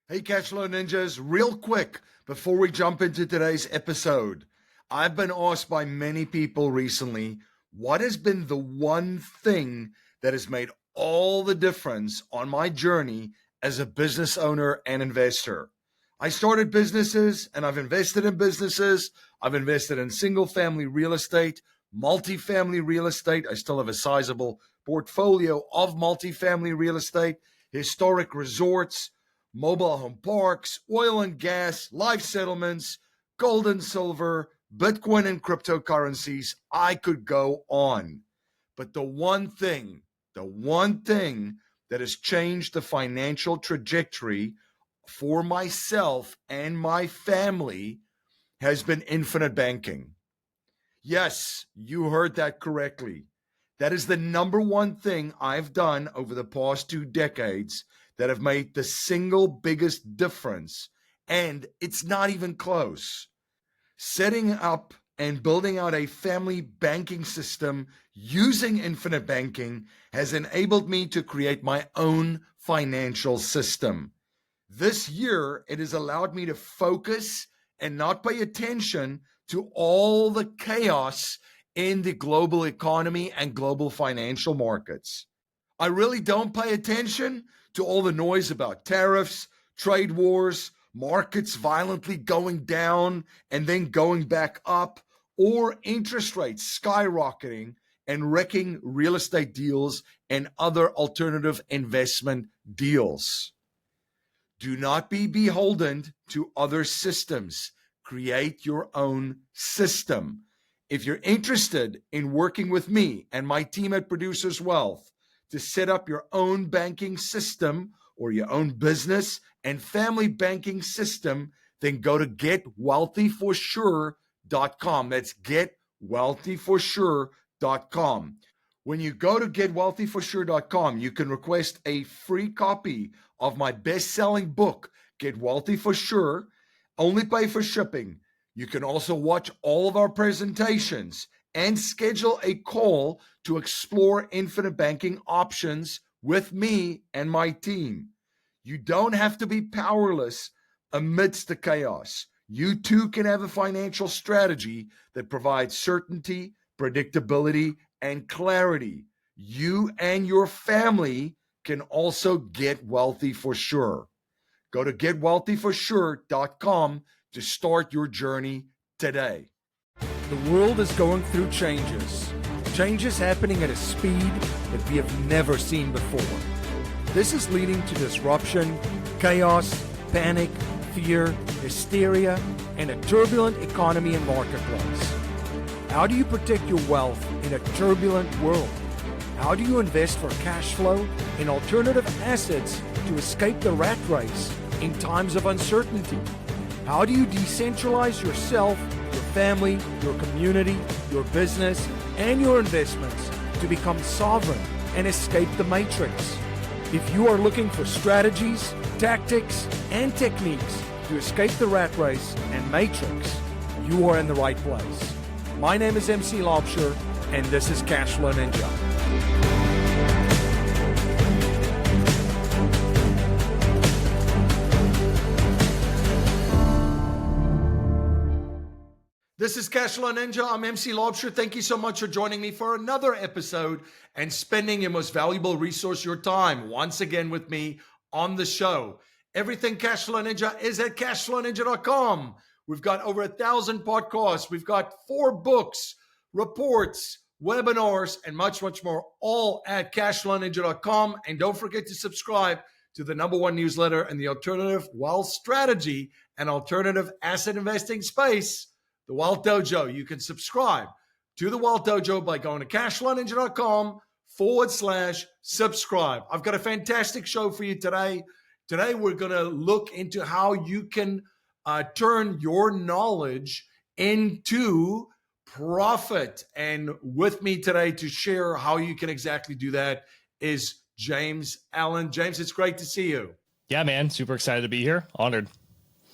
Hey, Cashflow Ninjas, real quick before we jump into today's episode, I've been asked by many people recently, what has been the one thing that has made all the difference on my journey as a business owner and investor? I started businesses and I've invested in businesses. I've invested in single family real estate, multifamily real estate. I still have a sizable portfolio of multifamily real estate, historic resorts, mobile home parks, oil and gas, life settlements, gold and silver, Bitcoin and cryptocurrencies. I could go on. But the one thing that has changed the financial trajectory for myself and my family has been infinite banking. Yes, you heard that correctly. That is the number one thing I've done over the past 2 decades that have made the single biggest difference. And it's not even close. Setting up and building out a family banking system using infinite banking has enabled me to create my own financial system. This year, it has allowed me to focus and not pay attention to all the chaos in the global economy and global financial markets. I really don't pay attention to all the noise about tariffs, trade wars, markets violently going down and then going back up, or interest rates skyrocketing and wrecking real estate deals and other alternative investment deals. Do not be beholden to other systems. Create your own system. If you're interested in working with me and my team at Producers Wealth to set up your own banking system or your own business and family banking system, then go to getwealthyforsure.com. That's getwealthyforsure.com. When you go to getwealthyforsure.com, you can request a free copy of my best-selling book, Get Wealthy for Sure. Only pay for shipping. You can also watch all of our presentations and schedule a call to explore infinite banking options with me and my team. You don't have to be powerless amidst the chaos. You too can have a financial strategy that provides certainty, predictability, and clarity. You and your family can also get wealthy for sure. Go to getwealthyforsure.com to start your journey today. The world is going through changes. Changes happening at a speed that we have never seen before. This is leading to disruption, chaos, panic, fear, hysteria, and a turbulent economy and marketplace. How do you protect your wealth in a turbulent world? How do you invest for cash flow in alternative assets to escape the rat race in times of uncertainty? How do you decentralize yourself, your family, your community, your business, and your investments to become sovereign and escape the matrix? If you are looking for strategies, tactics, and techniques to escape the rat race and matrix, you are in the right place. My name is MC Laubscher, and this is Cashflow Ninja. This is Cashflow Ninja. I'm MC Laubscher. Thank you so much for joining me for another episode and spending your most valuable resource, your time, once again with me on the show. Everything Cashflow Ninja is at cashflowninja.com. We've got over 1,000 podcasts. We've got 4 books, reports, webinars, and much, much more, all at cashflowninja.com. And don't forget to subscribe to the #1 newsletter in the alternative wealth strategy and alternative asset investing space, the Wealth Dojo. You can subscribe to the Wealth Dojo by going to cashflowninja.com/subscribe. I've got a fantastic show for you today. Today, we're going to look into how you can turn your knowledge into profit. And with me today to share how you can exactly do that is James Allen. James, it's great to see you. Yeah, man. Super excited to be here. Honored.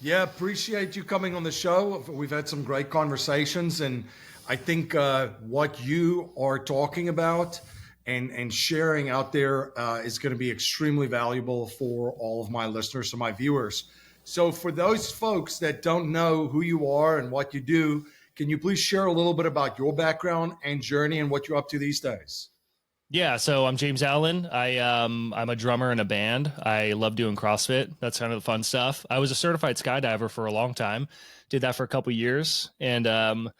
Yeah, appreciate you coming on the show. We've had some great conversations, and I think what you are talking about and sharing out there is going to be extremely valuable for all of my listeners and my viewers. So for those folks that don't know who you are and what you do, can you please share a little bit about your background and journey and what you're up to these days? Yeah, so I'm James Allen. I'm a drummer in a band. I love doing CrossFit. That's kind of the fun stuff. I was a certified skydiver for a long time. Did that for a couple years, and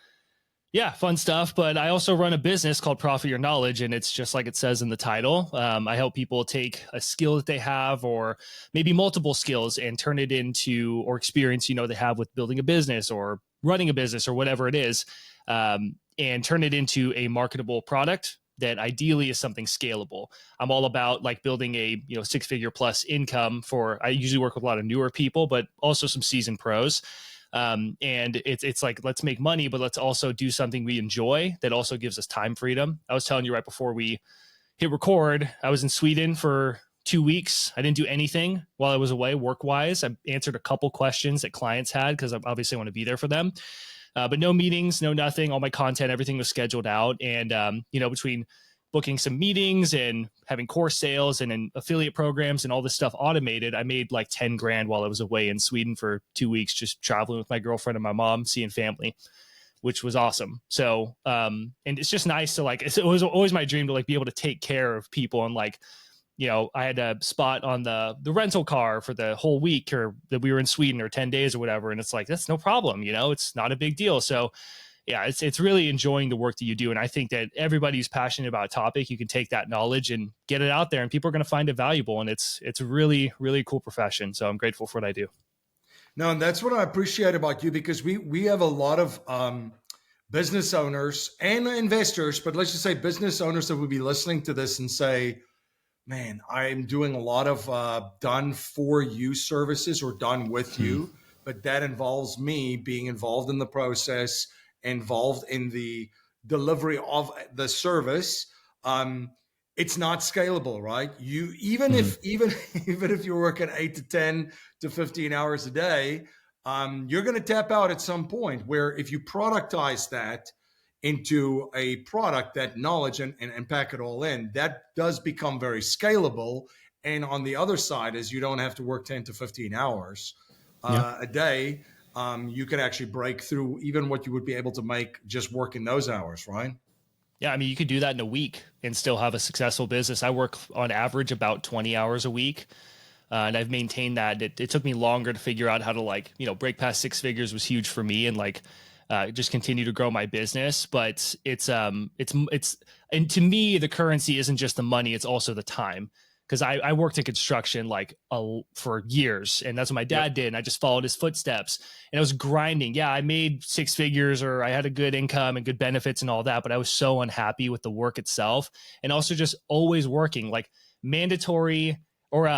yeah, fun stuff. But I also run a business called Profit Your Knowledge, and it's just like it says in the title. I help people take a skill that they have, or maybe multiple skills, and turn it into or experience they have with building a business or running a business or whatever it is, and turn it into a marketable product that ideally is something scalable. I'm all about like building a 6-figure plus income for. I usually work with a lot of newer people, but also some seasoned pros. And it's like, let's make money, but let's also do something we enjoy that also gives us time freedom. I was telling you right before we hit record, I was in Sweden for 2 weeks. I didn't do anything while I was away work wise. I answered a couple questions that clients had because I obviously want to be there for them. But no meetings, no nothing. All my content, everything was scheduled out. And, between booking some meetings and having course sales and affiliate programs and all this stuff automated, I made like 10 grand while I was away in Sweden for 2 weeks, just traveling with my girlfriend and my mom, seeing family, which was awesome. So, and it's just nice to like, it was always my dream to like be able to take care of people and like, I had a spot on the rental car for the whole week or that we were in Sweden or 10 days or whatever. And it's like, that's no problem. It's not a big deal. So yeah, it's really enjoying the work that you do. And I think that everybody who's passionate about a topic, you can take that knowledge and get it out there and people are going to find it valuable. And it's a really, really cool profession. So I'm grateful for what I do. No, and that's what I appreciate about you, because we have a lot of business owners and investors, but let's just say business owners that would be listening to this and say, man, I'm doing a lot of done for you services or done with you, but that involves me being involved in the process, involved in the delivery of the service. It's not scalable, right? You even Mm-hmm. if even even if you're working 8 to 10 to 15 hours a day, you're going to tap out at some point. Where if you productize that into a product, that knowledge, and pack it all in, that does become very scalable. And on the other side is you don't have to work 10 to 15 hours Yeah. a day. You can actually break through even what you would be able to make just working those hours, right? Yeah, I mean, you could do that in a week and still have a successful business. I work on average about 20 hours a week. And I've maintained that. It took me longer to figure out how to break past 6 figures was huge for me and just continue to grow my business. But and to me, the currency isn't just the money, it's also the time. Because I worked in construction for years, and that's what my Yep. dad did. And I just followed his footsteps, and I was grinding. Yeah, I made 6 figures, or I had a good income and good benefits and all that, but I was so unhappy with the work itself, and also just always working like mandatory or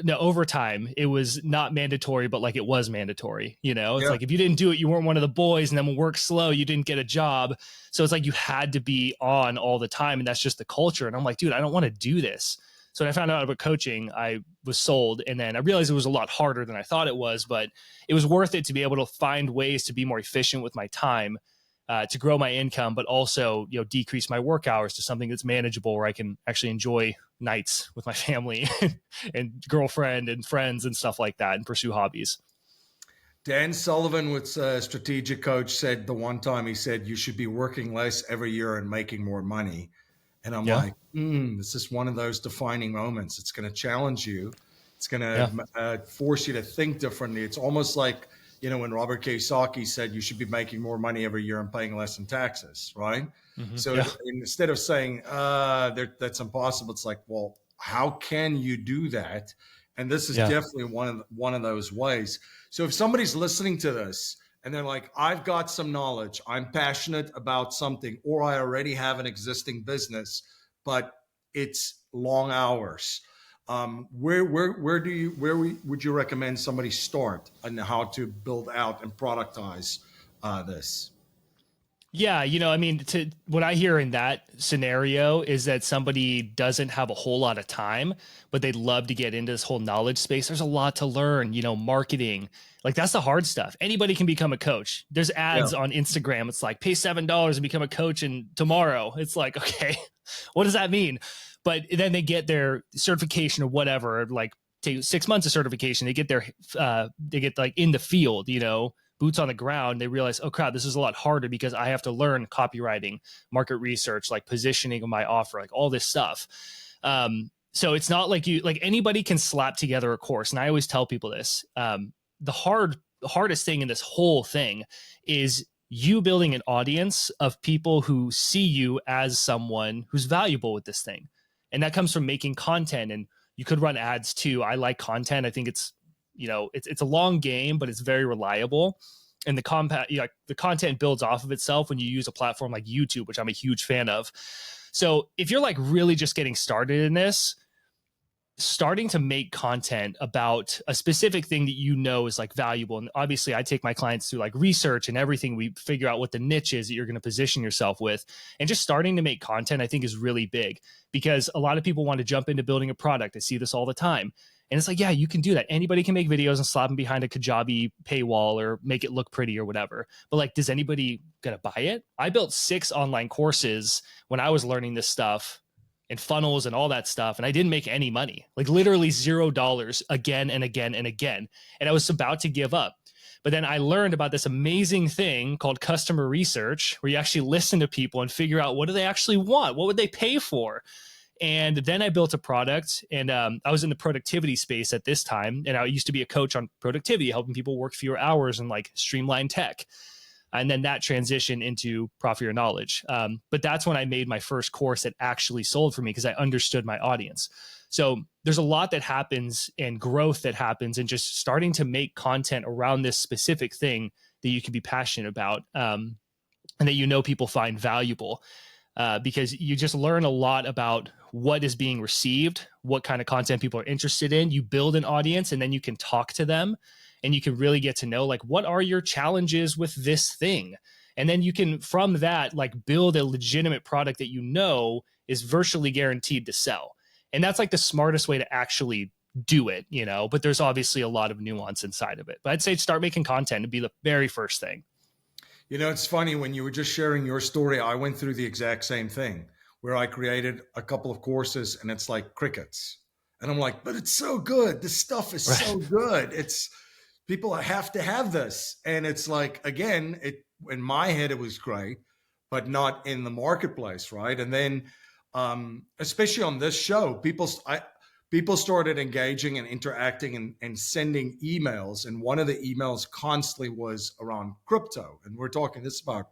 no overtime. It was not mandatory, but like it was mandatory. It's Yeah. like if you didn't do it, you weren't one of the boys, and then when work slow, you didn't get a job. So it's like you had to be on all the time, and that's just the culture. And I'm like, dude, I don't want to do this. So when I found out about coaching, I was sold. And then I realized it was a lot harder than I thought it was, but it was worth it to be able to find ways to be more efficient with my time, to grow my income, but also, decrease my work hours to something that's manageable where I can actually enjoy nights with my family and girlfriend and friends and stuff like that and pursue hobbies. Dan Sullivan, with Strategic Coach, said the one time, he said, you should be working less every year and making more money. And I'm Yeah. like, this is one of those defining moments. It's going to challenge you. It's going Yeah. to force you to think differently. It's almost like, when Robert Kiyosaki said you should be making more money every year and paying less in taxes, right? Mm-hmm. So Yeah. instead of saying that's impossible, it's like, well, how can you do that? And this is Yeah. definitely one of those ways. So if somebody's listening to this and they're like, I've got some knowledge, I'm passionate about something, or I already have an existing business, but it's long hours. Where would you recommend somebody start and how to build out and productize this? Yeah, I mean, what I hear in that scenario is that somebody doesn't have a whole lot of time, but they'd love to get into this whole knowledge space. There's a lot to learn, marketing. Like that's the hard stuff. Anybody can become a coach. There's Yeah. ads on Instagram. It's like pay $7 and become a coach and tomorrow. It's like, okay, what does that mean? But then they get their certification or whatever, like take 6 months of certification. They get like in the field, boots on the ground. They realize, oh crap, this is a lot harder because I have to learn copywriting, market research, like positioning of my offer, like all this stuff. So it's not like anybody can slap together a course. And I always tell people this. The hardest thing in this whole thing is you building an audience of people who see you as someone who's valuable with this thing. And that comes from making content, and you could run ads too. I like content. I think it's a long game, but it's very reliable. And the content builds off of itself when you use a platform like YouTube, which I'm a huge fan of. So if you're like really just getting started in this, starting to make content about a specific thing that is like valuable. And obviously I take my clients through like research and everything. We figure out what the niche is that you're going to position yourself with, and just starting to make content, I think is really big, because a lot of people want to jump into building a product. I see this all the time. And it's like, yeah, you can do that. Anybody can make videos and slap them behind a Kajabi paywall or make it look pretty or whatever. But like, does anybody gonna buy it? I built 6 online courses when I was learning this stuff and funnels and all that stuff, and I didn't make any money, like literally $0 again and again and again. And I was about to give up. But then I learned about this amazing thing called customer research, where you actually listen to people and figure out what do they actually want? What would they pay for? And then I built a product, and I was in the productivity space at this time. And I used to be a coach on productivity, helping people work fewer hours and like streamline tech. And then that transitioned into Profit Your Knowledge. But that's when I made my first course that actually sold for me, because I understood my audience. So there's a lot that happens and growth that happens and just starting to make content around this specific thing that you can be passionate about, and that people find valuable. Because you just learn a lot about what is being received, what kind of content people are interested in. You build an audience, and then you can talk to them, and you can really get to know, like, what are your challenges with this thing? And then you can, from that, like, build a legitimate product that is virtually guaranteed to sell. And that's like the smartest way to actually do it, but there's obviously a lot of nuance inside of it. But I'd say start making content to be the very first thing. It's funny, when you were just sharing your story, I went through the exact same thing where I created a couple of courses and it's like crickets. And I'm like, but it's so good. This stuff is so good. It's people have to have this. And it's like, again, in my head, it was great, but not in the marketplace. Right. And then, especially on this show, people started engaging and interacting and sending emails. And one of the emails constantly was around crypto. And we're talking this about,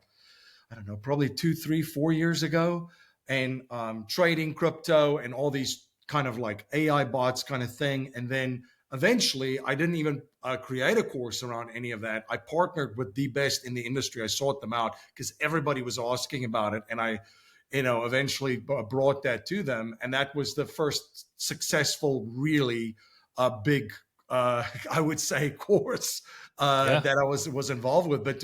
I don't know, probably 2, 3, 4 years ago. And trading crypto and all these kind of like AI bots kind of thing. And then eventually I didn't even create a course around any of that. I partnered with the best in the industry. I sought them out because everybody was asking about it. And I eventually brought that to them. And that was the first successful, really big, I would say, course that I was involved with. But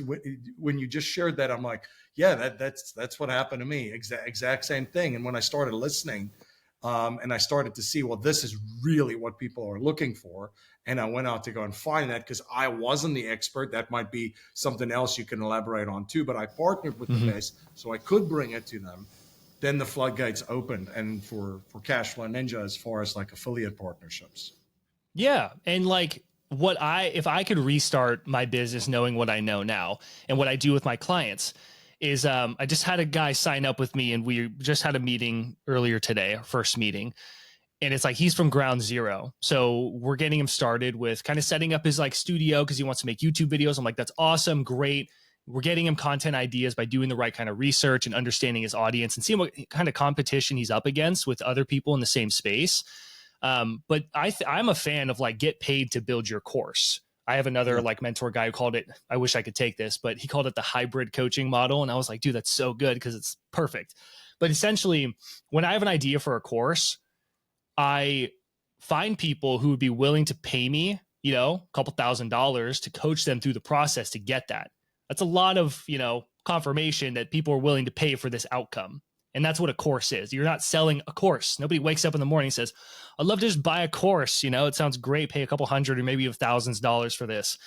when you just shared that, I'm like, yeah, that's what happened to me. Exact same thing. And when I started listening, and I started to see, well, this is really what people are looking for. And I went out to go and find that, because I wasn't the expert. That might be something else you can elaborate on too. But I partnered with the best so I could bring it to them. Then the floodgates opened, and for Cashflow Ninja, as far as like affiliate partnerships. Yeah. And like if I could restart my business knowing what I know now and what I do with my clients is, I just had a guy sign up with me, and we just had a meeting earlier today, our first meeting. And it's like, he's from ground zero. So we're getting him started with kind of setting up his like studio, because he wants to make YouTube videos. I'm like, that's awesome. Great. We're getting him content ideas by doing the right kind of research and understanding his audience and seeing what kind of competition he's up against with other people in the same space. But I'm a fan of like, get paid to build your course. I have another like mentor guy who called it, I wish I could take this, but he called it the hybrid coaching model. And I was like, dude, that's so good because it's perfect. But essentially, when I have an idea for a course, I find people who would be willing to pay me, a couple $1,000s to coach them through the process to get that. That's a lot of, confirmation that people are willing to pay for this outcome. And that's what a course is. You're not selling a course. Nobody wakes up in the morning and says, I'd love to just buy a course. You know, it sounds great. Pay a couple hundred or maybe thousands of dollars for this.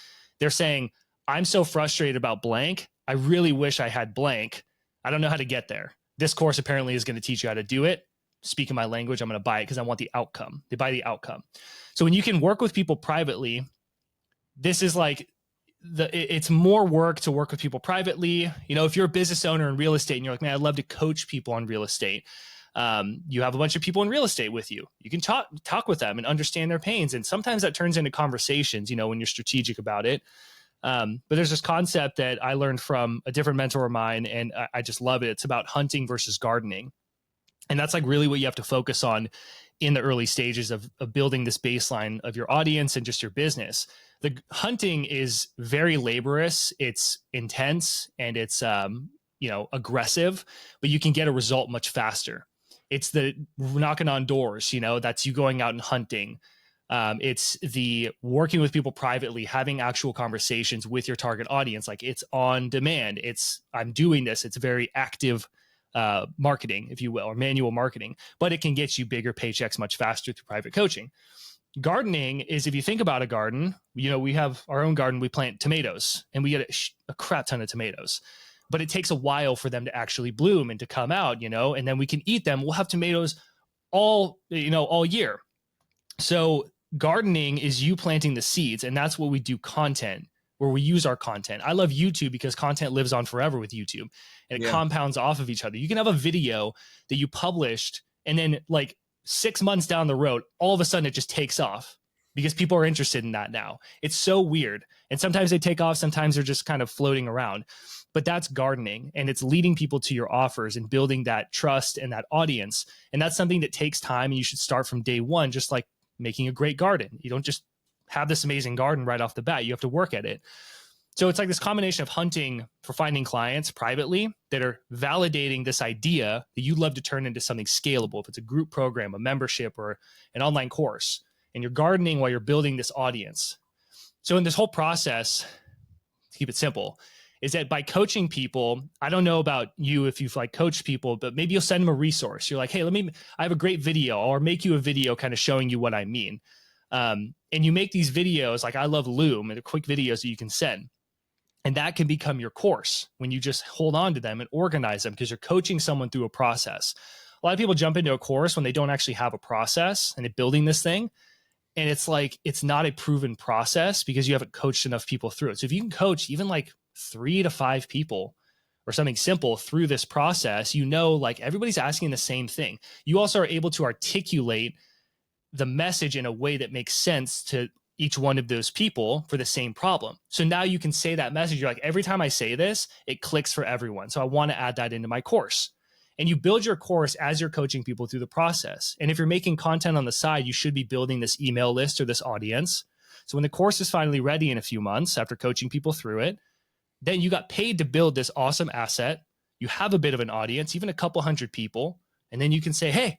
They're saying, I'm so frustrated about blank. I really wish I had blank. I don't know how to get there. This course apparently is going to teach you how to do it. Speaking my language, I'm going to buy it because I want the outcome. They buy the outcome. So when you can work with people privately, this is like it's more work to work with people privately. You know, if you're a business owner in real estate and you're like, man, I'd love to coach people on real estate. You have a bunch of people in real estate with you. You can talk with them and understand their pains. And sometimes that turns into conversations, you know, when you're strategic about it. But there's this concept that I learned from a different mentor of mine, and I just love it. It's about hunting versus gardening. And that's like really what you have to focus on in the early stages of building this baseline of your audience and just your business. The hunting is very laborious, it's intense, and it's aggressive, but you can get a result much faster. It's the knocking on doors, that's you going out and hunting. It's the working with people privately, having actual conversations with your target audience. Like it's on demand. I'm doing this. It's very active marketing, if you will, or manual marketing, but it can get you bigger paychecks much faster through private coaching. Gardening is, if you think about a garden, we have our own garden, we plant tomatoes and we get a crap ton of tomatoes, but it takes a while for them to actually bloom and to come out, and then we can eat them. We'll have tomatoes all year. So gardening is you planting the seeds, and that's what we do content, where we use our content. I love YouTube because content lives on forever with YouTube, and it compounds off of each other. You can have a video that you published, and then like 6 months down the road, all of a sudden it just takes off because people are interested in that now. It's so weird. And sometimes they take off, sometimes they're just kind of floating around. But that's gardening, and it's leading people to your offers and building that trust and that audience. And that's something that takes time, and you should start from day one, just like making a great garden. You don't just have this amazing garden right off the bat. You have to work at it. So it's like this combination of hunting for finding clients privately that are validating this idea that you'd love to turn into something scalable. If it's a group program, a membership, or an online course, and you're gardening while you're building this audience. So in this whole process, to keep it simple, is that by coaching people, I don't know about you if you've like coached people, but maybe you'll send them a resource. You're like, hey, I have a great video, or make you a video kind of showing you what I mean. And you make these videos, like I love Loom, and they're quick videos that you can send. And that can become your course when you just hold on to them and organize them, because you're coaching someone through a process. A lot of people jump into a course when they don't actually have a process and they're building this thing. And it's like, it's not a proven process because you haven't coached enough people through it. So if you can coach even like 3 to 5 people or something simple through this process, like everybody's asking the same thing. You also are able to articulate the message in a way that makes sense to each one of those people for the same problem. So now you can say that message. You're like, every time I say this, it clicks for everyone. So I want to add that into my course. And you build your course as you're coaching people through the process. And if you're making content on the side, you should be building this email list or this audience. So when the course is finally ready in a few months after coaching people through it, then you got paid to build this awesome asset. You have a bit of an audience, even a couple hundred people. And then you can say, hey,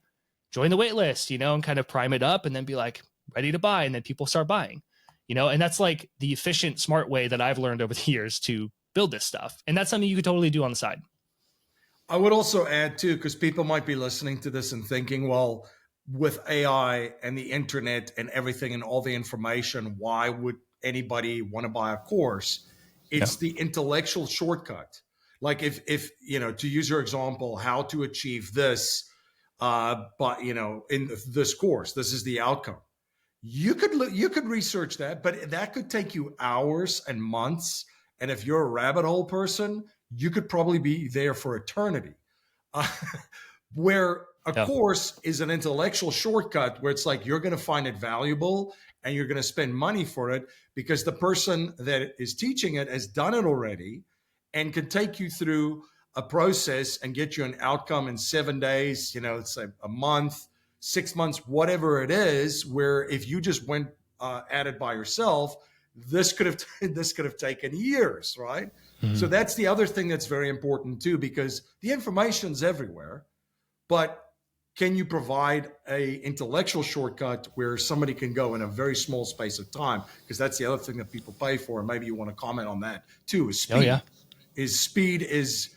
join the wait list, and kind of prime it up and then be like, ready to buy. And then people start buying, and that's like the efficient, smart way that I've learned over the years to build this stuff. And that's something you could totally do on the side. I would also add too, because people might be listening to this and thinking, well, with AI and the internet and everything and all the information, why would anybody want to buy a course? It's the intellectual shortcut. Like if to use your example, how to achieve this, but in this course, this is the outcome. You could research that, but that could take you hours and months. And if you're a rabbit hole person, you could probably be there for eternity. Where a course is an intellectual shortcut, where it's like you're going to find it valuable and you're going to spend money for it because the person that is teaching it has done it already and can take you through a process and get you an outcome in 7 days, let's say a month, 6 months, whatever it is, where if you just went at it by yourself, this could have taken years, right? Mm-hmm. So that's the other thing that's very important too, because the information's everywhere, but can you provide a intellectual shortcut where somebody can go in a very small space of time? Because that's the other thing that people pay for. And maybe you want to comment on that too, is speed. Oh, yeah. is speed is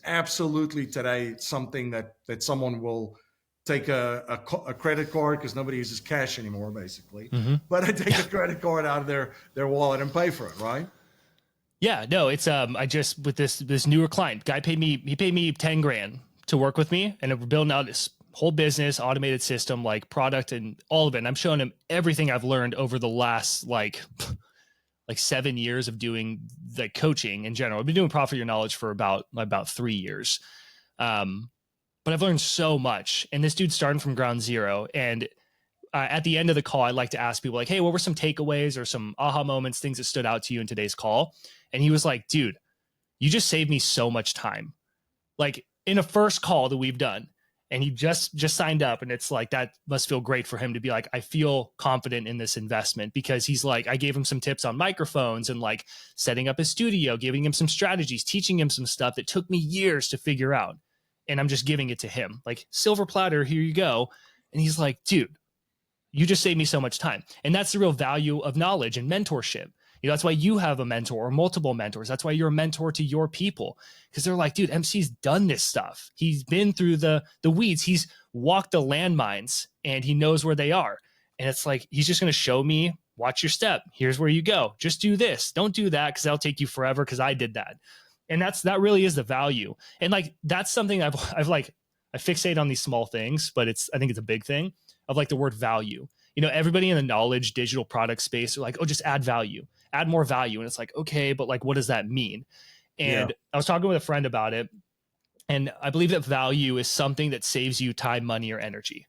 absolutely today something that someone will take a credit card, because nobody uses cash anymore, basically. Mm-hmm. But I take a credit card out of their wallet and pay for it, right? Yeah, no, it's I just with this newer client, he paid me 10 grand to work with me, and we're building out this whole business, automated system, like product and all of it. And I'm showing him everything I've learned over the last like 7 years of doing the coaching in general. I've been doing Profit Your Knowledge for about 3 years. But I've learned so much. And this dude's starting from ground zero. And at the end of the call, I like to ask people like, hey, what were some takeaways or some aha moments, things that stood out to you in today's call? And he was like, dude, you just saved me so much time. Like in a first call that we've done, and he just signed up, and it's like, that must feel great for him to be like, I feel confident in this investment, because he's like, I gave him some tips on microphones and like setting up his studio, giving him some strategies, teaching him some stuff that took me years to figure out. And I'm just giving it to him like silver platter, here you go. And he's like, dude, you just saved me so much time. And that's the real value of knowledge and mentorship. You know, that's why you have a mentor or multiple mentors. That's why you're a mentor to your people, because they're like, dude, MC's done this stuff. He's been through the weeds. He's walked the landmines and he knows where they are. And it's like, he's just going to show me, watch your step. Here's where you go. Just do this. Don't do that, because that'll take you forever, because I did that. And that really is the value. And like, that's something I fixate on these small things, but I think it's a big thing of like the word value. You know, everybody in the knowledge digital product space are like, oh, just add value, add more value. And it's like, okay, but like, what does that mean? And I was talking with a friend about it, and I believe that value is something that saves you time, money, or energy.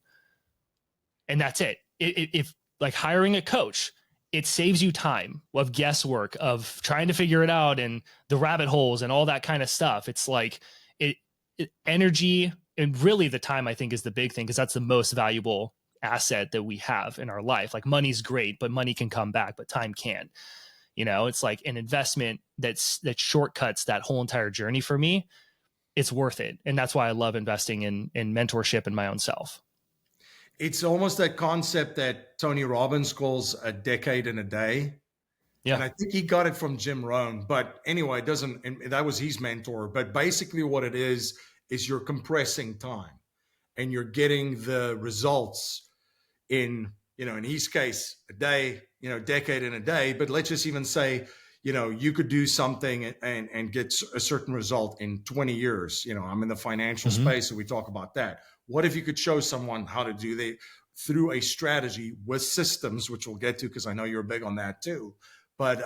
And that's it. If like hiring a coach, it saves you time of guesswork, of trying to figure it out, and the rabbit holes and all that kind of stuff. It's like energy, and really the time, I think, is the big thing, because that's the most valuable asset that we have in our life. Like money's great, but money can come back, but time can. You know, it's like an investment that shortcuts that whole entire journey for me. It's worth it. And that's why I love investing in mentorship and my own self. It's almost that concept that Tony Robbins calls a decade in a day. Yeah. And I think he got it from Jim Rohn. But anyway, it doesn't, and that was his mentor. But basically what it is you're compressing time, and you're getting the results in, you know, in his case, a day, you know, decade in a day. But let's just even say, you know, you could do something and get a certain result in 20 years. You know, I'm in the financial space, so we talk about that. What if you could show someone how to do that through a strategy with systems, which we'll get to, because I know you're big on that too. But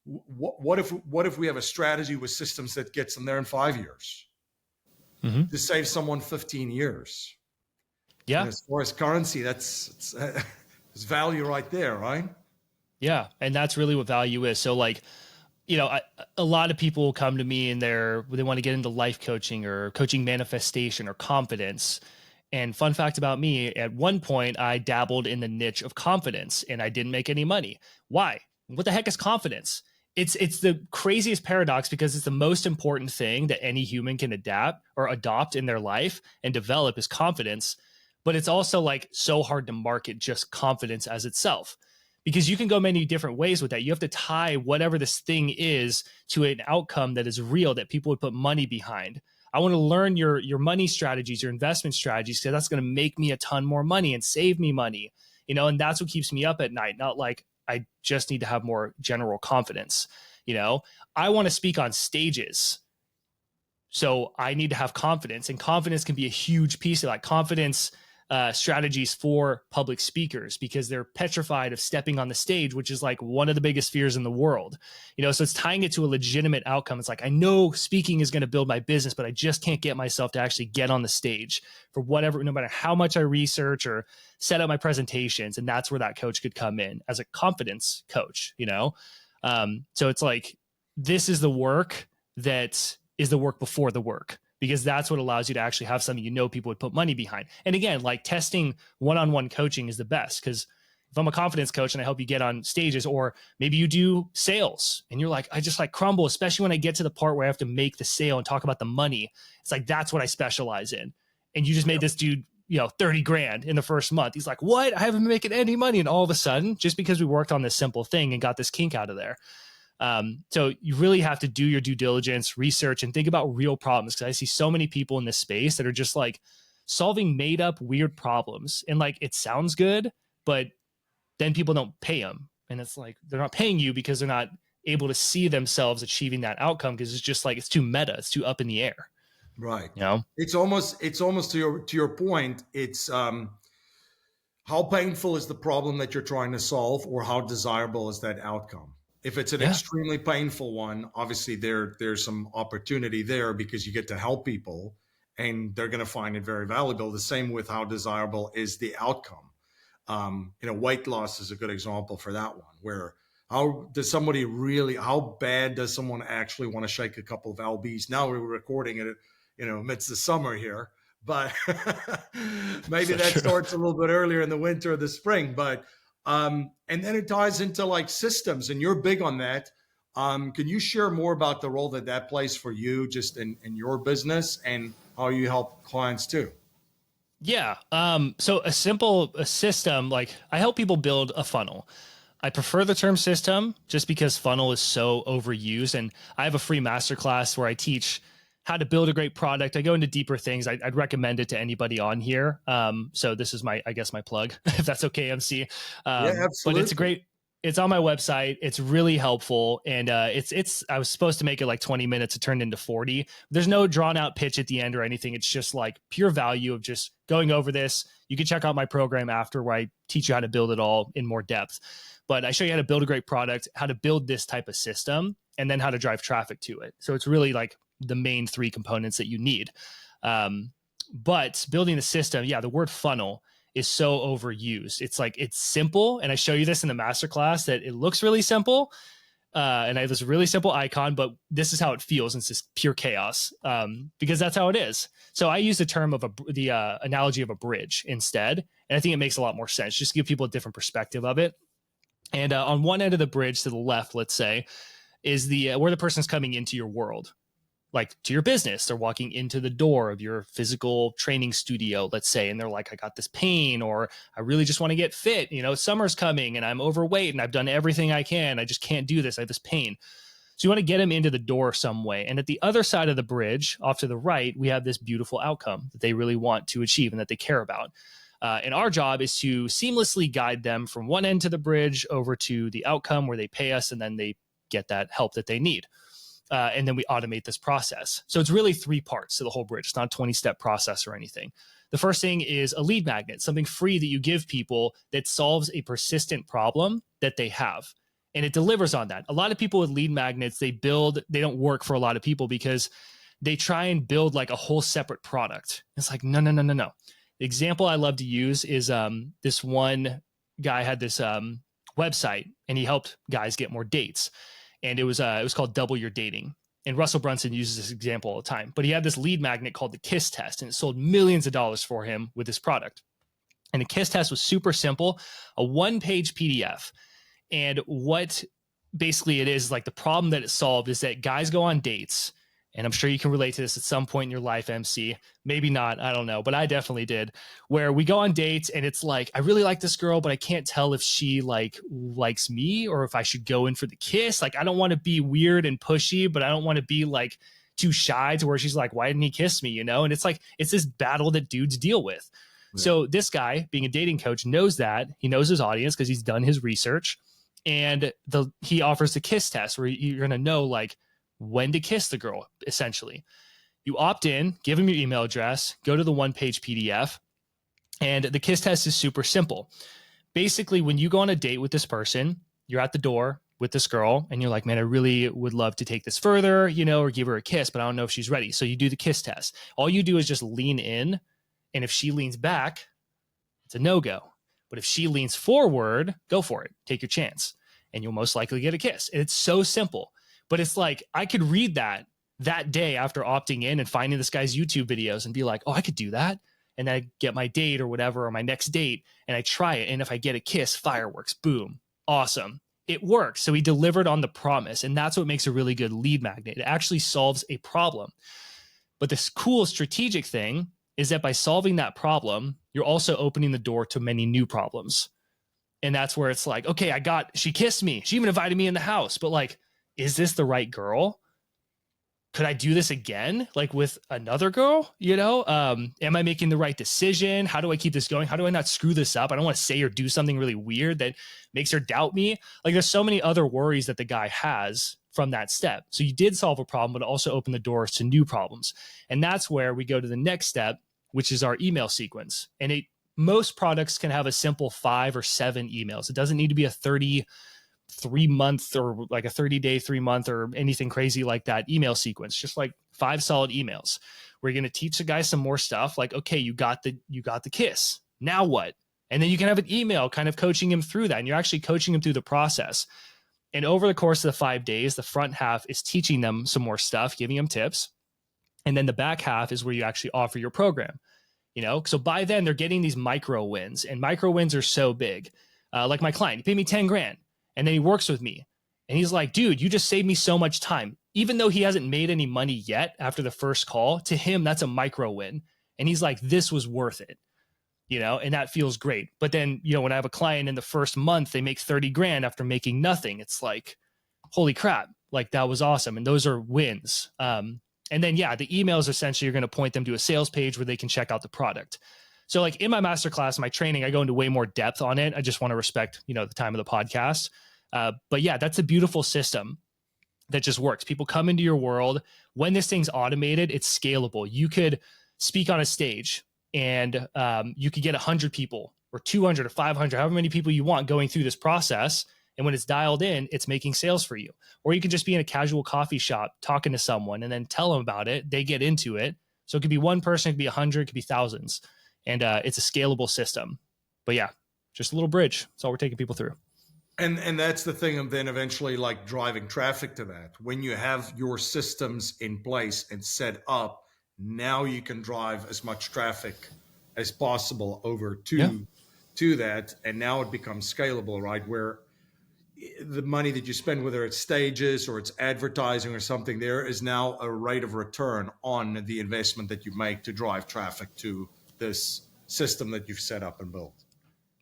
what if we have a strategy with systems that gets them there in 5 years to save someone 15 years? Yeah. And as far as currency, that's value right there, right? Yeah. And that's really what value is. So like, you know, a lot of people come to me and they want to get into life coaching or coaching manifestation or confidence. And fun fact about me, at one point I dabbled in the niche of confidence and I didn't make any money. Why? What the heck is confidence? It's the craziest paradox, because it's the most important thing that any human can adapt or adopt in their life and develop is confidence. But it's also like so hard to market just confidence as itself, because you can go many different ways with that. You have to tie whatever this thing is to an outcome that is real, that people would put money behind. I want to learn your money strategies, your investment strategies, because that's going to make me a ton more money and save me money, you know, and that's what keeps me up at night. Not like I just need to have more general confidence. You know, I want to speak on stages. So I need to have confidence, and confidence can be a huge piece of that. Confidence strategies for public speakers, because they're petrified of stepping on the stage, which is like one of the biggest fears in the world. You know, so it's tying it to a legitimate outcome. It's like, I know speaking is going to build my business, but I just can't get myself to actually get on the stage for whatever, no matter how much I research or set up my presentations. And that's where that coach could come in as a confidence coach, you know? So it's like, this is the work that is the work before the work, because that's what allows you to actually have something, you know, people would put money behind. And again, like testing one-on-one coaching is the best, because if I'm a confidence coach and I help you get on stages, or maybe you do sales and you're like, I just like crumble, especially when I get to the part where I have to make the sale and talk about the money. It's like, that's what I specialize in. And you just made this dude, you know, 30 grand in the first month. He's like, what? I haven't been making any money. And all of a sudden, just because we worked on this simple thing and got this kink out of there, So you really have to do your due diligence, research, and think about real problems. Because I see so many people in this space that are just like solving made up weird problems. And like, it sounds good, but then people don't pay them. And it's like, they're not paying you because they're not able to see themselves achieving that outcome, because it's just like, it's too meta, it's too up in the air. Right. You know? It's almost to your point. It's how painful is the problem that you're trying to solve, or how desirable is that outcome? If it's an extremely painful one, obviously there's some opportunity there, because you get to help people and they're going to find it very valuable. The same with how desirable is the outcome. Weight loss is a good example for that one, where how bad does someone actually want to shake a couple of lbs? Now we're recording it, amidst the summer here, but maybe that starts a little bit earlier in the winter or the spring. But and then it ties into like systems, and you're big on that. Can you share more about the role that plays for you, just in your business, and how you help clients too? Yeah. So a system, like I help people build a funnel. I prefer the term system just because funnel is so overused. And I have a free masterclass where I teach how to build a great product. I go into deeper things. I'd recommend it to anybody on here. So this is my plug, if that's okay, MC. Yeah, absolutely. But it's on my website. It's really helpful. And I was supposed to make it like 20 minutes. It turned into 40. There's no drawn out pitch at the end or anything. It's just like pure value of just going over this. You can check out my program after, where I teach you how to build it all in more depth. But I show you how to build a great product, how to build this type of system, and then how to drive traffic to it. So it's really like the main three components that you need. But building the system, the word funnel is so overused. It's like, it's simple. And I show you this in the masterclass, that it looks really simple. And I have this really simple icon, but this is how it feels. And it's just pure chaos, because that's how it is. So I use the term of the analogy of a bridge instead. And I think it makes a lot more sense, just to give people a different perspective of it. And on one end of the bridge to the left, let's say, is where the person's coming into your world, like to your business. They're walking into the door of your physical training studio, let's say, and they're like, I got this pain, or I really just want to get fit. Summer's coming and I'm overweight and I've done everything I can. I just can't do this. I have this pain. So you want to get them into the door some way. And at the other side of the bridge, off to the right, we have this beautiful outcome that they really want to achieve and that they care about. And our job is to seamlessly guide them from one end to the bridge over to the outcome where they pay us, and then they get that help that they need. And then we automate this process. So it's really 3 parts to the whole bridge. It's not a 20-step process or anything. The first thing is a lead magnet, something free that you give people that solves a persistent problem that they have. And it delivers on that. A lot of people with lead magnets, they don't work for a lot of people because they try and build like a whole separate product. It's like, no. The example I love to use is this one guy had this website, and he helped guys get more dates. And it was called Double Your Dating. And Russell Brunson uses this example all the time. But he had this lead magnet called the KISS test, and it sold millions of dollars for him with this product. And the KISS test was super simple, a 1-page PDF. And what basically it is, like the problem that it solved is that guys go on dates. And I'm sure you can relate to this at some point in your life, MC. Maybe not, I don't know, but I definitely did. Where we go on dates and it's like, I really like this girl, but I can't tell if she likes me or if I should go in for the kiss. Like, I don't want to be weird and pushy, but I don't want to be like too shy to where she's like, why didn't he kiss me? And it's like, it's this battle that dudes deal with. Yeah. So this guy, being a dating coach, knows that. He knows his audience because he's done his research. And he offers the KISS test where you're going to know like when to kiss the girl, essentially. You opt in, give him your email address, go to the 1-page PDF, and the KISS test is super simple. Basically, when you go on a date with this person, you're at the door with this girl, and you're like, man, I really would love to take this further, or give her a kiss, but I don't know if she's ready. So you do the KISS test. All you do is just lean in, and if she leans back, it's a no-go. But if she leans forward, go for it. Take your chance, and you'll most likely get a kiss. And it's so simple. But it's like, I could read that day after opting in and finding this guy's YouTube videos and be like, oh, I could do that. And then I get my date or whatever, or my next date, and I try it. And if I get a kiss, fireworks, boom, awesome. It works. So he delivered on the promise. And that's what makes a really good lead magnet. It actually solves a problem. But this cool strategic thing is that by solving that problem, you're also opening the door to many new problems. And that's where it's like, okay, she kissed me. She even invited me in the house. But like, is this the right girl? Could I do this again, like with another girl? Am I making the right decision? How do I keep this going? How do I not screw this up? I don't want to say or do something really weird that makes her doubt me. Like, there's so many other worries that the guy has from that step. So you did solve a problem, but also open the doors to new problems. And that's where we go to the next step, which is our email sequence. And most products can have a simple 5 or 7 emails. It doesn't need to be a 3-month or like a 30-day, 3-month or anything crazy like that email sequence. Just like 5 solid emails. We're going to teach the guy some more stuff. Like, okay, you got the kiss. Now what? And then you can have an email kind of coaching him through that. And you're actually coaching him through the process. And over the course of the 5 days, the front half is teaching them some more stuff, giving them tips. And then the back half is where you actually offer your program. So by then they're getting these micro wins, and micro wins are so big. Like my client, he paid me 10 grand. And then he works with me and he's like, dude, you just saved me so much time. Even though he hasn't made any money yet after the first call, to him, that's a micro win. And he's like, this was worth it, and that feels great. But then, when I have a client in the first month, they make 30 grand after making nothing. It's like, holy crap, like that was awesome. And those are wins. And then, the emails essentially are going to point them to a sales page where they can check out the product. So like in my masterclass, my training, I go into way more depth on it. I just want to respect, the time of the podcast. But yeah, that's a beautiful system that just works. People come into your world. When this thing's automated, it's scalable. You could speak on a stage and you could get 100 people or 200 or 500, however many people you want going through this process. And when it's dialed in, it's making sales for you. Or you can just be in a casual coffee shop talking to someone and then tell them about it. They get into it. So it could be one person, it could be 100, it could be thousands. And it's a scalable system. But yeah, just a little bridge. That's all we're taking people through. And that's the thing of then eventually like driving traffic to that. When you have your systems in place and set up, now you can drive as much traffic as possible over to that. And now it becomes scalable, right? Where the money that you spend, whether it's stages or it's advertising or something, there is now a rate of return on the investment that you make to drive traffic to this system that you've set up and built.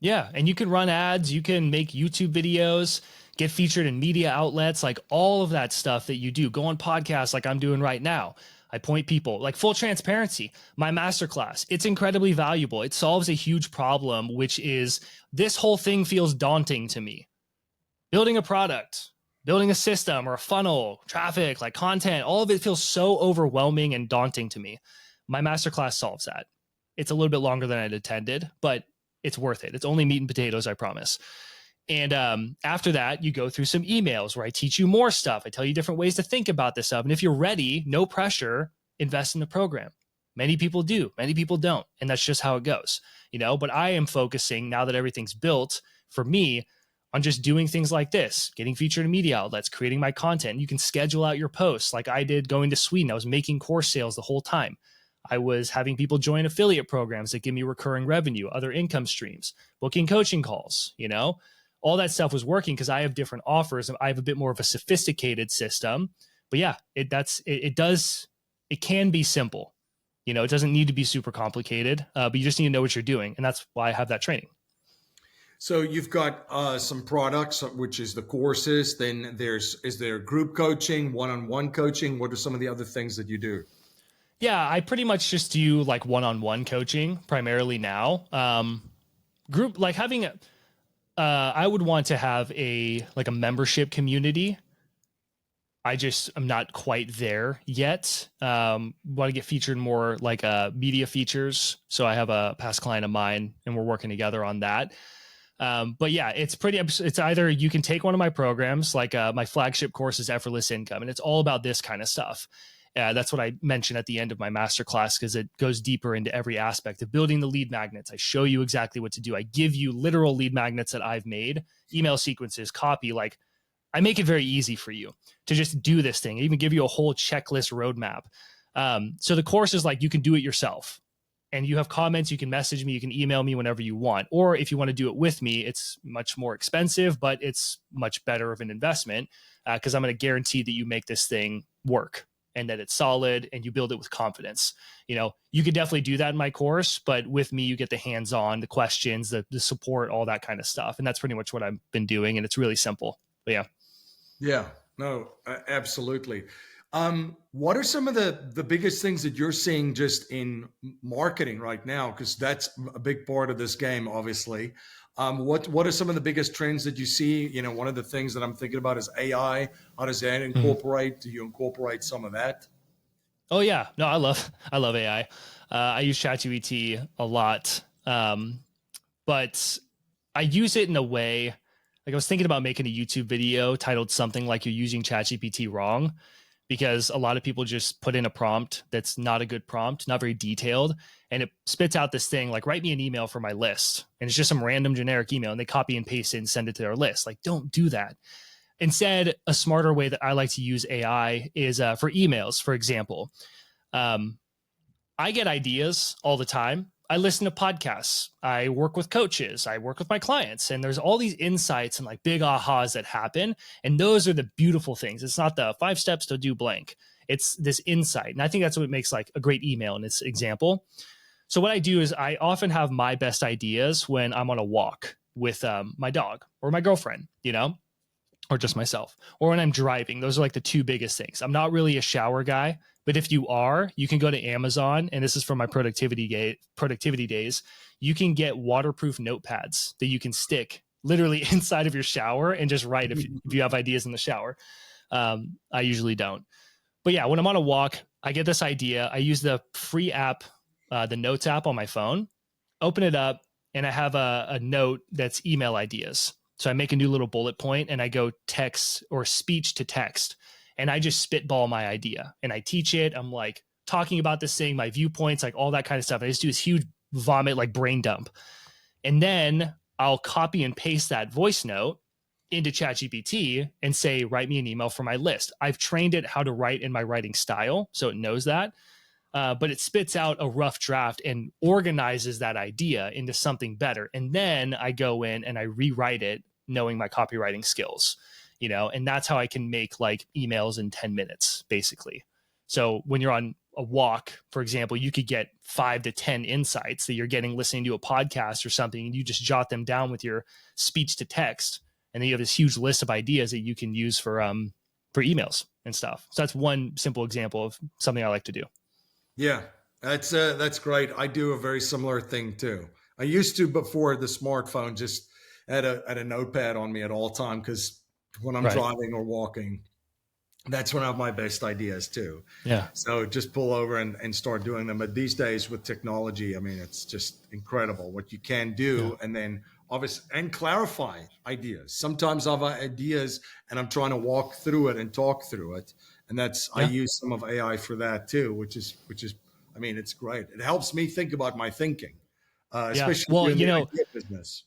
Yeah. And you can run ads, you can make YouTube videos, get featured in media outlets, like all of that stuff that you do. Go on podcasts like I'm doing right now. I point people, like full transparency. My masterclass, it's incredibly valuable. It solves a huge problem, which is this whole thing feels daunting to me. Building a product, building a system or a funnel, traffic, like content, all of it feels so overwhelming and daunting to me. My masterclass solves that. It's a little bit longer than I'd intended, but it's worth it. It's only meat and potatoes, I promise. And after that, you go through some emails where I teach you more stuff. I tell you different ways to think about this stuff. And if you're ready, no pressure, invest in the program. Many people do, many people don't. And that's just how it goes, but I am focusing now that everything's built for me on just doing things like this, getting featured in media outlets, creating my content. You can schedule out your posts like I did going to Sweden. I was making course sales the whole time. I was having people join affiliate programs that give me recurring revenue, other income streams, booking coaching calls, all that stuff was working because I have different offers and I have a bit more of a sophisticated system. But yeah, it can be simple. It doesn't need to be super complicated, but you just need to know what you're doing. And that's why I have that training. So you've got some products, which is the courses. Then is there group coaching, one-on-one coaching? What are some of the other things that you do? Yeah, I pretty much just do like one-on-one coaching primarily now. Group, like having I would want to have a membership community. I'm not quite there yet. Want to get featured more like media features. So I have a past client of mine and we're working together on that. But yeah, it's either you can take one of my programs, like my flagship course is Effortless Income, and it's all about this kind of stuff. That's what I mentioned at the end of my masterclass because it goes deeper into every aspect of building the lead magnets. I show you exactly what to do. I give you literal lead magnets that I've made, email sequences, copy. Like I make it very easy for you to just do this thing. I even give you a whole checklist roadmap. So the course is like you can do it yourself. And you have comments, you can message me, you can email me whenever you want. Or if you want to do it with me, it's much more expensive, but it's much better of an investment because I'm going to guarantee that you make this thing work and that it's solid and you build it with confidence. You could definitely do that in my course, but with me, you get the hands-on, the questions, the support, all that kind of stuff. And that's pretty much what I've been doing. And it's really simple. But yeah. Yeah. No, absolutely. What are some of the biggest things that you're seeing just in marketing right now? Because that's a big part of this game, obviously. What are some of the biggest trends that you see? You know, one of the things that I'm thinking about is AI. How does that Mhm. incorporate? Do you incorporate some of that? Oh yeah, no, I love AI. I use ChatGPT a lot, but I use it in a way. Like I was thinking about making a YouTube video titled something like "You're using ChatGPT wrong," because a lot of people just put in a prompt that's not a good prompt, not very detailed, and it spits out this thing like, write me an email for my list. And it's just some random generic email, and they copy and paste it and send it to their list. Like, don't do that. Instead, a smarter way that I like to use AI is for emails, for example. Um, I get ideas all the time. I listen to podcasts. I work with coaches. I work with my clients. And there's all these insights and like big ahas that happen. And those are the beautiful things. It's not the 5 steps to do blank. It's this insight. And I think that's what makes like a great email in this example. So what I do is I often have my best ideas when I'm on a walk with my dog or my girlfriend, you know, or just myself, or when I'm driving. Those are like the two biggest things. I'm not really a shower guy, but if you are, you can go to Amazon, and this is from my productivity days. You can get waterproof notepads that you can stick literally inside of your shower and just write if you have ideas in the shower. I usually don't, but yeah, when I'm on a walk, I get this idea. I use the free app, the Notes app on my phone, open it up, and I have a note that's email ideas. So I make a new little bullet point and I go text or speech to text, and I just spitball my idea and I teach it. I'm like talking about this thing, my viewpoints, like all that kind of stuff. I just do this huge vomit, like brain dump. And then I'll copy and paste that voice note into ChatGPT and say, write me an email for my list. I've trained it how to write in my writing style, so it knows that. But it spits out a rough draft and organizes that idea into something better. And then I go in and I rewrite it, knowing my copywriting skills, you know, and that's how I can make like emails in 10 minutes, basically. So when you're on a walk, for example, you could get 5 to 10 insights that you're getting listening to a podcast or something, and you just jot them down with your speech to text. And then you have this huge list of ideas that you can use for emails and stuff. So that's one simple example of something I like to do. Yeah, that's great. I do a very similar thing too. I used to before the smartphone, just had a notepad on me at all time because when I'm Right. driving or walking, that's when I have my best ideas too. Yeah. So just pull over and start doing them. But these days with technology, I mean, it's just incredible what you can Yeah. do. And then obviously, and clarify ideas. Sometimes I have ideas and I'm trying to walk through it and talk through it. And I Yeah. use some of AI for that too, which is, I mean, it's great. It helps me think about my thinking, Yeah. especially Well, in you the know, idea business.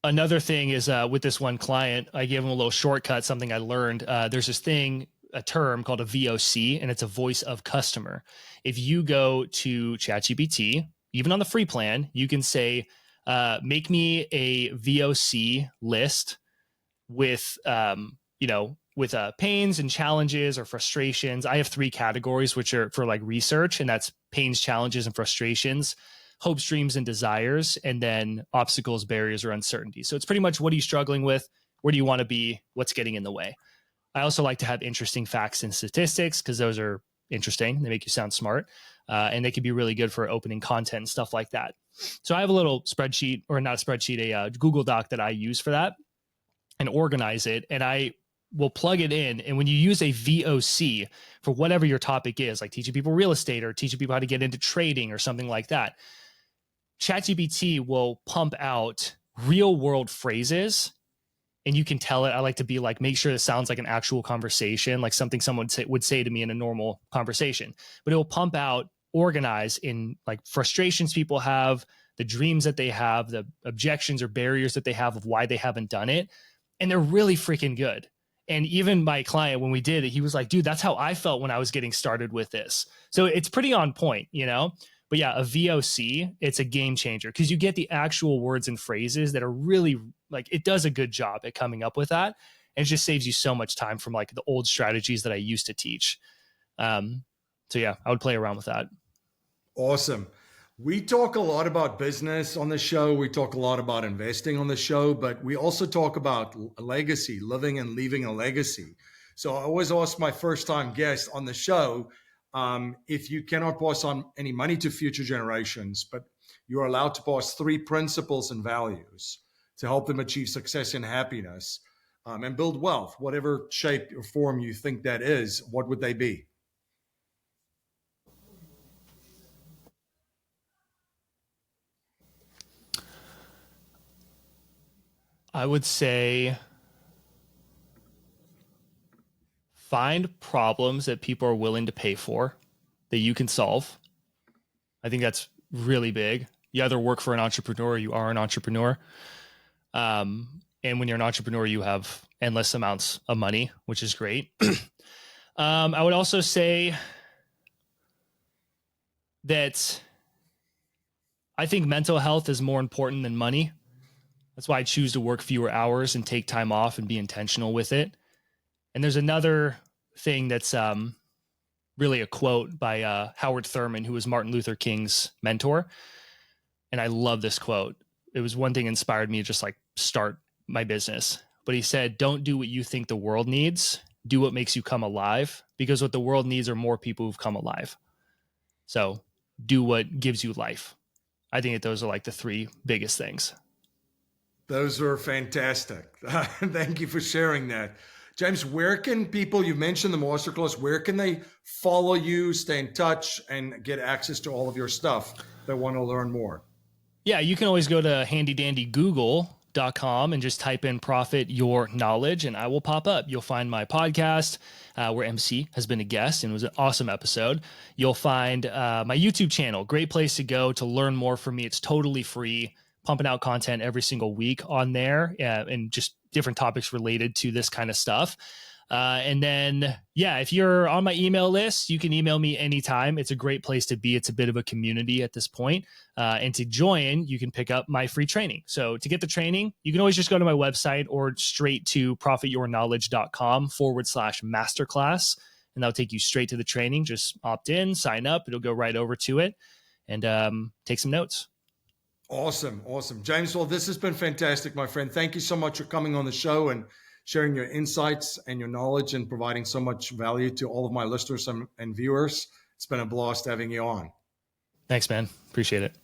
another thing is with this one client, I gave him a little shortcut, something I learned. There's this thing, a term called a VOC, and it's a voice of customer. If you go to ChatGPT, even on the free plan, you can say, make me a VOC list with, with pains and challenges or frustrations. I have 3 categories, which are for like research, and that's pains, challenges, and frustrations, hopes, dreams, and desires, and then obstacles, barriers, or uncertainty. So it's pretty much, what are you struggling with? Where do you want to be? What's getting in the way? I also like to have interesting facts and statistics because those are interesting. They make you sound smart, and they can be really good for opening content and stuff like that. So I have a little spreadsheet, or not a spreadsheet, a Google Doc that I use for that, and organize it. And I will plug it in. And when you use a VOC for whatever your topic is, like teaching people real estate or teaching people how to get into trading or something like that, ChatGPT will pump out real world phrases, and you can tell it. I like to be like, make sure it sounds like an actual conversation, like something someone would say to me in a normal conversation. But it will pump out, organize in like frustrations people have, the dreams that they have, the objections or barriers that they have of why they haven't done it. And they're really freaking good. And even my client, when we did it, he was like, dude, that's how I felt when I was getting started with this. So it's pretty on point, you know? But yeah, a VOC, it's a game changer because you get the actual words and phrases that are really like, it does a good job at coming up with that. And it just saves you so much time from like the old strategies that I used to teach. So yeah, I would play around with that. Awesome. We talk a lot about business on the show. We talk a lot about investing on the show, but we also talk about legacy, living and leaving a legacy. So I always ask my first time guest on the show, if you cannot pass on any money to future generations, but you're allowed to pass 3 principles and values to help them achieve success and happiness, and build wealth, whatever shape or form you think that is, what would they be? I would say find problems that people are willing to pay for that you can solve. I think that's really big. You either work for an entrepreneur or you are an entrepreneur. And when you're an entrepreneur, you have endless amounts of money, which is great. I would also say that I think mental health is more important than money. That's why I choose to work fewer hours and take time off and be intentional with it. And there's another thing that's really a quote by Howard Thurman, who was Martin Luther King's mentor. And I love this quote. It was one thing inspired me to just like start my business. But he said, don't do what you think the world needs. Do what makes you come alive, because what the world needs are more people who've come alive. So do what gives you life. I think that those are like the 3 biggest things. Those are fantastic. Thank you for sharing that. James, where can people, you mentioned the masterclass, where can they follow you, stay in touch, and get access to all of your stuff if they want to learn more? Yeah, you can always go to handydandy.google.com and just type in Profit Your Knowledge, and I will pop up. You'll find my podcast where MC has been a guest, and it was an awesome episode. You'll find my YouTube channel, great place to go to learn more from me. It's totally free, pumping out content every single week on there, and just different topics related to this kind of stuff. And then, yeah, if you're on my email list, you can email me anytime. It's a great place to be. It's a bit of a community at this point. And to join, you can pick up my free training. So to get the training, you can always just go to my website or straight to profityourknowledge.com/masterclass. And that'll take you straight to the training. Just opt in, sign up. It'll go right over to it, and take some notes. Awesome. James, well, this has been fantastic, my friend. Thank you so much for coming on the show and sharing your insights and your knowledge and providing so much value to all of my listeners and viewers. It's been a blast having you on. Thanks, man. Appreciate it.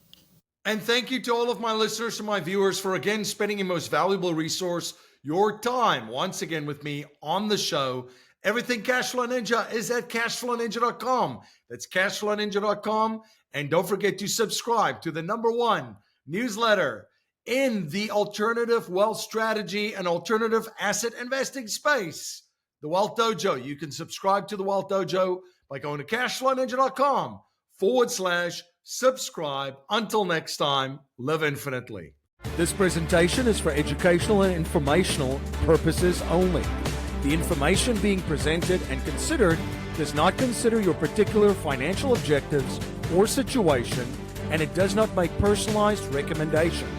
And thank you to all of my listeners and my viewers for, again, spending your most valuable resource, your time, once again with me on the show. Everything Cashflow Ninja is at cashflowninja.com. That's cashflowninja.com. And don't forget to subscribe to the #1 newsletter in the alternative wealth strategy and alternative asset investing space, the Wealth Dojo. You can subscribe to the Wealth Dojo by going to cashflowninja.com/subscribe. Until next time, live infinitely. This presentation is for educational and informational purposes only. The information being presented and considered does not consider your particular financial objectives or situation, and it does not make personalized recommendations.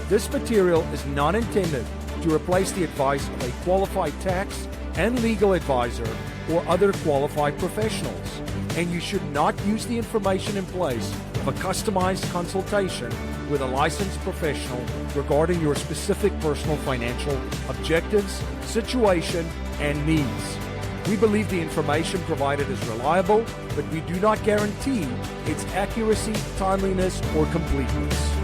This material is not intended to replace the advice of a qualified tax and legal advisor or other qualified professionals, and you should not use the information in place of a customized consultation with a licensed professional regarding your specific personal financial objectives, situation, and needs. We believe the information provided is reliable, but we do not guarantee its accuracy, timeliness, or completeness.